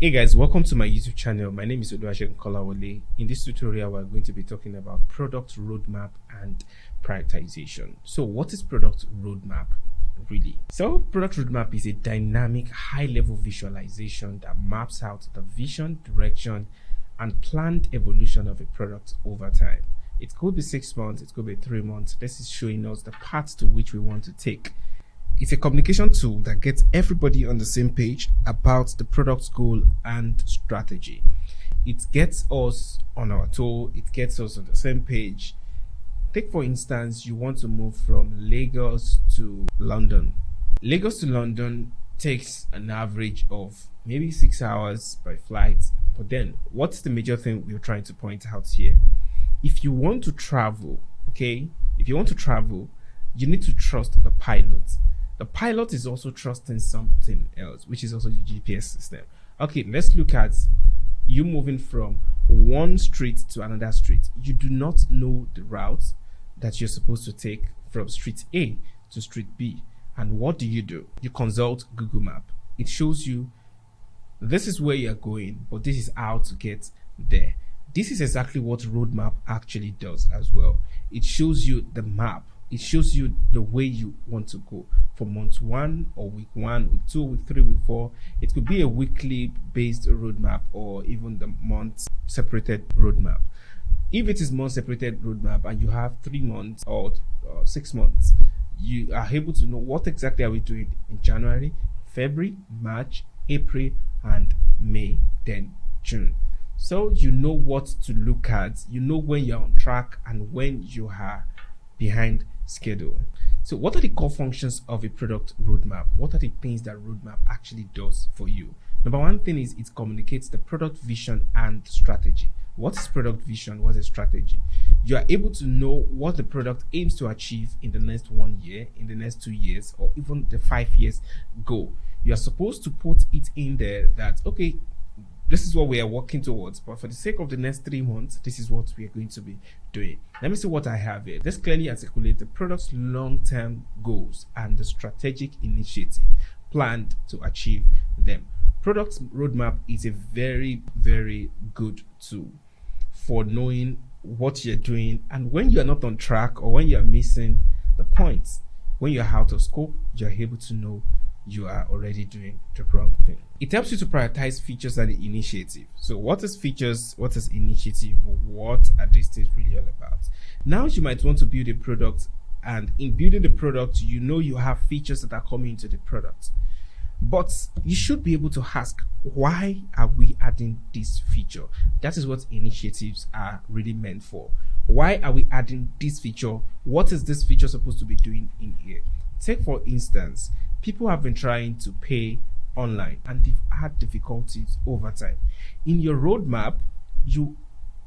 Hey guys, welcome to my YouTube channel. My name is Oluwasegun Kolawole. In this tutorial, we're going to be talking about product roadmap and prioritization. So what is product roadmap really? So product roadmap is a dynamic high-level visualization that maps out the vision, direction, and planned evolution of a product over time. It could be 6 months, it could be 3 months. This is showing us the path to which we want to take. It's a communication tool that gets everybody on the same page about the product's goal and strategy. It gets us on our toe, it gets us on the same page. Take for instance, you want to move from Lagos to London. Lagos to London takes an average of maybe 6 hours by flight. But then, what's the major thing we're trying to point out here? If you want to travel, you need to trust the pilot. The pilot is also trusting something else, which is also the GPS system. Okay, let's look at you moving from one street to another street. You do not know the route that you're supposed to take from street A to street B. And what do? You consult Google Map. It shows you this is where you're going, but this is how to get there. This is exactly what roadmap actually does as well. It shows you the map. It shows you the way you want to go for month 1 or week 1, week 2, week 3, week 4. It could be a weekly based roadmap or even the month separated roadmap. If it is month separated roadmap and you have 3 months or 6 months, you are able to know what exactly are we doing in January, February, March, April, and May, then June. So you know what to look at, you know when you're on track and when you are behind schedule. So what are the core functions of a product roadmap? What are the things that roadmap actually does for you? Number one thing is it communicates the product vision and strategy. What is product vision? What is strategy? You are able to know what the product aims to achieve in the next 1 year, in the next 2 years, or even the 5 years goal. You are supposed to put it in there that, okay, this is what we are working towards, but for the sake of the next 3 months, this is what we are going to be doing. Let me see what I have here. Let's clearly articulate the product's long-term goals and the strategic initiative planned to achieve them. Product roadmap is a very, very good tool for knowing what you're doing, and when you're not on track or when you're missing the points, when you're out of scope, you're able to know you are already doing the wrong thing. It helps you to prioritize features and the initiative. So what is features? What is initiative? What are these things really all about? Now you might want to build a product, and in building the product, you know you have features that are coming into the product. But you should be able to ask, why are we adding this feature? That is what initiatives are really meant for. Why are we adding this feature? What is this feature supposed to be doing in here? Take for instance, people have been trying to pay online and they've had difficulties over time. In your roadmap, you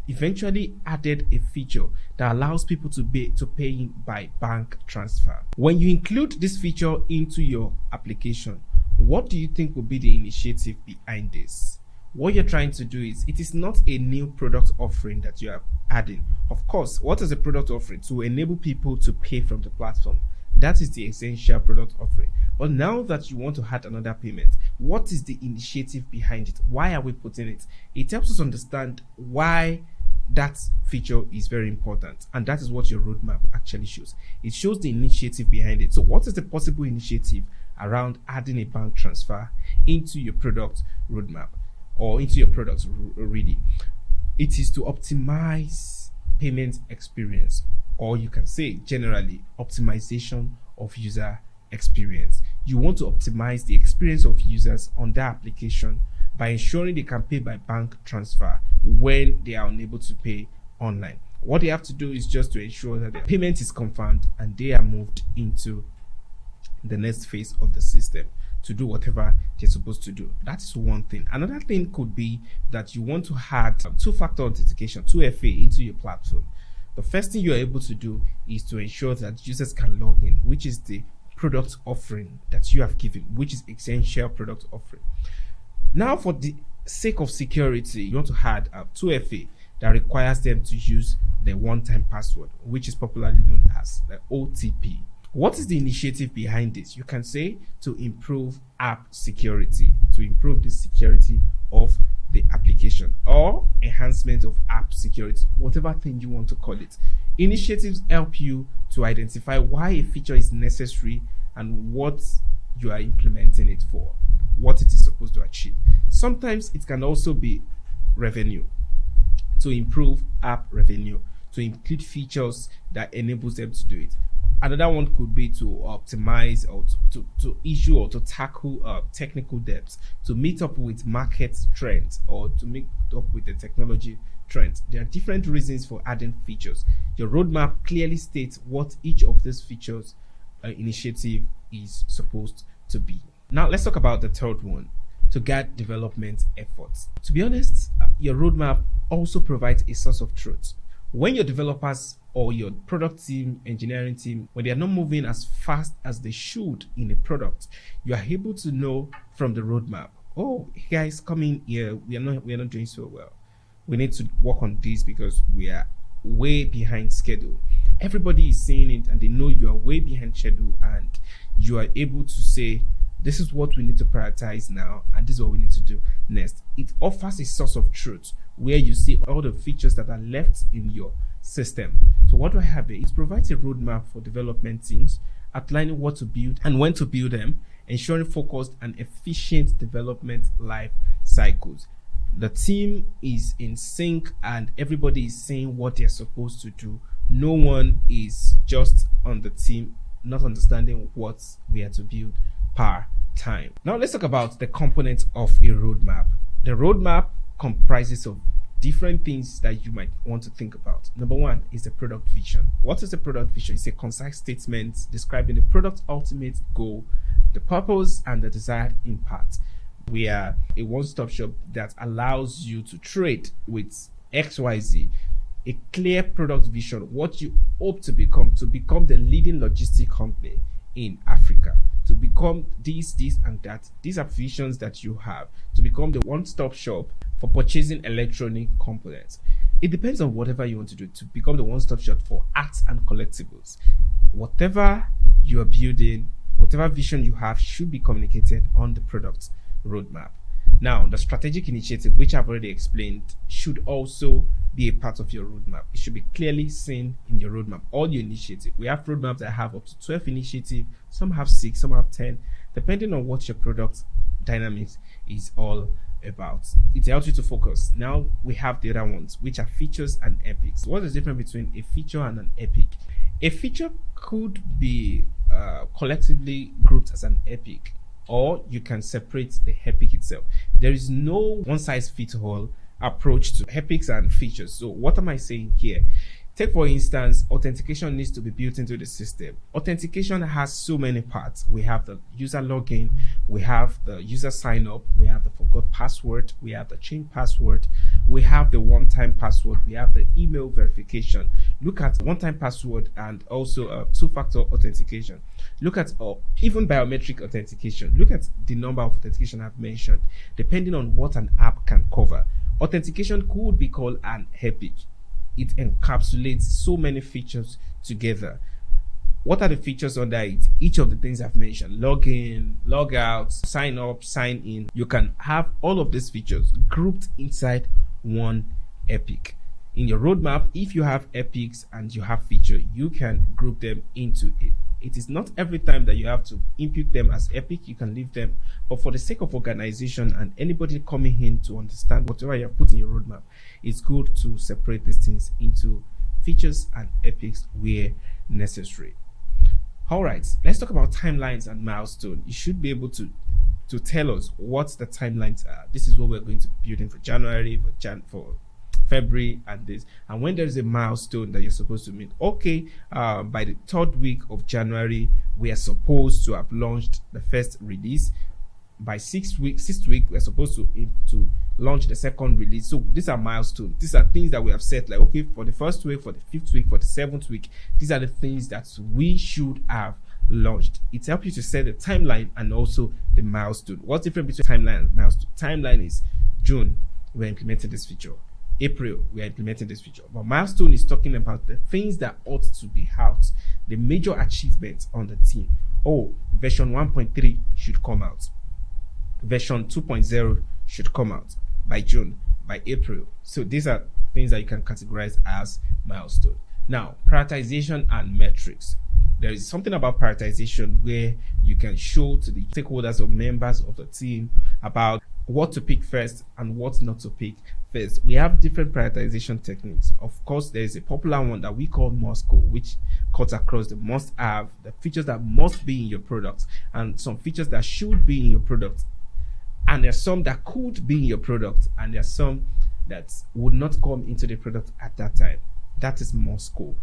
eventually added a feature that allows people to pay in by bank transfer. When you include this feature into your application, what do you think will be the initiative behind this? What you're trying to do is, it is not a new product offering that you are adding. Of course, what is a product offering? To enable people to pay from the platform. That is the essential product offering. But now that you want to add another payment, what is the initiative behind it? Why are we putting it? It helps us understand why that feature is very important. And that is what your roadmap actually shows. It shows the initiative behind it. So what is the possible initiative around adding a bank transfer into your product roadmap or into your product really? It is to optimize payment experience, or you can say generally optimization of user experience. You want to optimize the experience of users on their application by ensuring they can pay by bank transfer when they are unable to pay online. What they have to do is just to ensure that the payment is confirmed and they are moved into the next phase of the system to do whatever they're supposed to do. That's one thing. Another thing could be that you want to add two-factor authentication, 2FA, into your platform. The first thing you're able to do is to ensure that users can log in, which is the product offering that you have given, which is essential product offering. Now, for the sake of security, you want to add a 2FA that requires them to use the one-time password, which is popularly known as the OTP. What is the initiative behind this? You can say to improve app security, to improve the security of the application or enhancement of app security, whatever thing you want to call it. Initiatives help you to identify why a feature is necessary and what you are implementing it for, what it is supposed to achieve. Sometimes it can also be revenue, to improve app revenue, to include features that enables them to do it. Another one could be to optimize or to issue or to tackle technical debts, to meet up with market trends or to meet up with the technology trends. There are different reasons for adding features. Your roadmap clearly states what each of these features initiative is supposed to be. Now let's talk about the third one, to guide development efforts. To be honest, your roadmap also provides a source of truth. When your developers or your product team, engineering team, when they are not moving as fast as they should in a product, you are able to know from the roadmap, oh, guys, come in here, we are not doing so well. We need to work on this because we are way behind schedule. Everybody is seeing it and they know you are way behind schedule, and you are able to say, this is what we need to prioritize now, and this is what we need to do next. It offers a source of truth where you see all the features that are left in your system. So what do I have here? It provides a roadmap for development teams, outlining what to build and when to build them, ensuring focused and efficient development life cycles. The team is in sync and everybody is saying what they're supposed to do. No one is just on the team not understanding what we are to build per time. Now let's talk about the components of a roadmap. The roadmap comprises of different things that you might want to think about. Number one is the product vision. What is the product vision? It's a concise statement describing the product's ultimate goal, the purpose, and the desired impact. We are a one-stop shop that allows you to trade with XYZ. A clear product vision, what you hope to become the leading logistic company in Africa, to become this and that. These are visions that you have to become the one-stop shop for purchasing electronic components. It depends on whatever you want to do to become the one-stop shop for arts and collectibles. Whatever you are building, whatever vision you have should be communicated on the product roadmap. Now, the strategic initiative, which I've already explained, should also be a part of your roadmap. It should be clearly seen in your roadmap, all your initiatives. We have roadmaps that have up to 12 initiatives, some have 6, some have 10, depending on what your product dynamics is all about. It helps you to focus. Now we have the other ones, which are features and epics. What is the difference between a feature and an epic? A feature could be collectively grouped as an epic, or you can separate the epic itself. There is no one-size-fits-all approach to epics and features. So what am I saying here? Take for instance, authentication needs to be built into the system. Authentication has so many parts. We have the user login, we have the user sign up, we have the forgot password, we have the change password, we have the one-time password, we have the email verification. Look at one-time password and also two-factor authentication. Look at even biometric authentication. Look at the number of authentication I've mentioned, depending on what an app can cover. Authentication could be called an epic. It encapsulates so many features together. What are the features under it? Each of the things I've mentioned: login, log out, sign up, sign in. You can have all of these features grouped inside one epic. In your roadmap, if you have epics and you have feature, you can group them into it. It is not every time that you have to input them as epic. You can leave them, but for the sake of organization and anybody coming in to understand whatever you have put in your roadmap, it's good to separate these things into features and epics where necessary. All right, let's talk about timelines and milestones. You should be able to tell us what the timelines are. This is what we're going to be building for January, for February, and this. And when there is a milestone that you're supposed to meet, okay, by the 3rd week of January, we are supposed to have launched the first release. By 6th week, we're supposed to launch the 2nd release. So these are milestones. These are things that we have set, like, okay, for the 1st week, for the 5th week, for the 7th week, these are the things that we should have launched. It helps you to set the timeline and also the milestone. What's the difference between timeline and milestone? Timeline is June, we're implementing this feature. April, we are implementing this feature. But milestone is talking about the things that ought to be out, the major achievements on the team. Oh, version 1.3 should come out. version 2.0 should come out by June, by April. So these are things that you can categorize as milestone. Now, prioritization and metrics. There is something about prioritization where you can show to the stakeholders or members of the team about what to pick first and what not to pick first. We have different prioritization techniques. Of course, there is a popular one that we call MOSCO, which cuts across the must have, the features that must be in your product, and some features that should be in your product. And there's some that could be in your product, and there's some that would not come into the product at that time. That is MOSCO.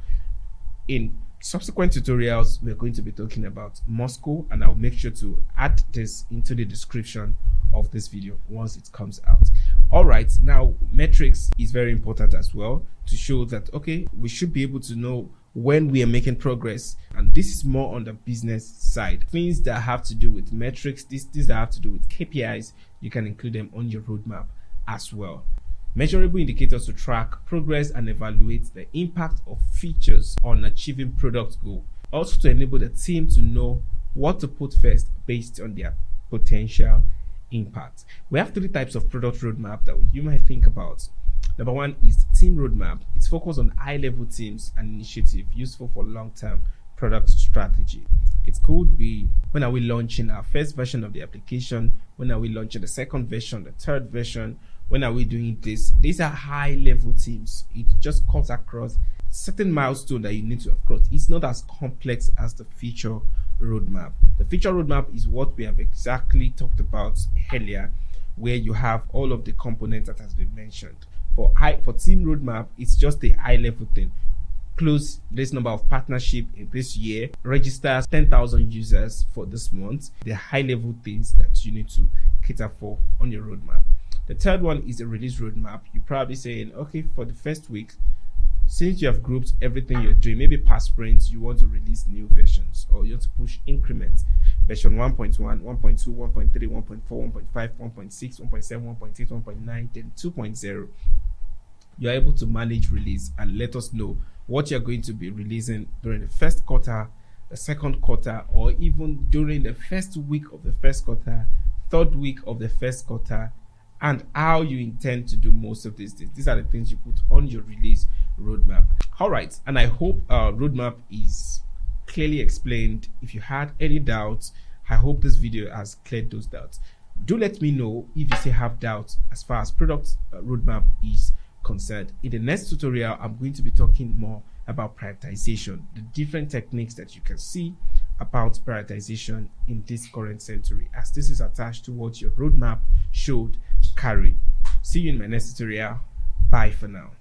In subsequent tutorials, we're going to be talking about MOSCO, and I'll make sure to add this into the description of this video once it comes out. All right, now metrics is very important as well to show that, okay, we should be able to know when we are making progress, and this is more on the business side. Things that have to do with metrics, these that have to do with KPIs, you can include them on your roadmap as well. Measurable indicators to track progress and evaluate the impact of features on achieving product goal. Also to enable the team to know what to put first based on their potential impact. We have 3 types of product roadmap that you might think about. Number 1 is the team roadmap. It's focused on high-level teams and initiative useful for long-term product strategy. It could be, when are we launching our first version of the application? When are we launching the second version, the third version? When are we doing this? These are high-level teams. It just cuts across certain milestone that you need to have crossed. It's not as complex as the feature roadmap. The feature roadmap is what we have exactly talked about earlier, where you have all of the components that has been mentioned. For team roadmap, it's just a high-level thing. Close this number of partnership in this year, register 10,000 users for this month. The high-level things that you need to cater for on your roadmap. The third one is a release roadmap. You're probably saying, okay, for the first week, since you have grouped everything you're doing, maybe past sprints, you want to release new versions, or you want to push increments. Version 1.1, 1.2, 1.3, 1.4, 1.5, 1.6, 1.7, 1.8, 1.9, then 2.0. You're able to manage release and let us know what you're going to be releasing during the first quarter, the second quarter, or even during the first week of the first quarter, third week of the first quarter, and how you intend to do most of these things. These are the things you put on your release roadmap. All right, and I hope our roadmap is clearly explained. If you had any doubts, I hope this video has cleared those doubts. Do let me know if you still have doubts as far as product roadmap is concerned. In the next tutorial, I'm going to be talking more about prioritization, the different techniques that you can see about prioritization in this current century, as this is attached to what your roadmap should carry. See you in my next tutorial. Bye for now.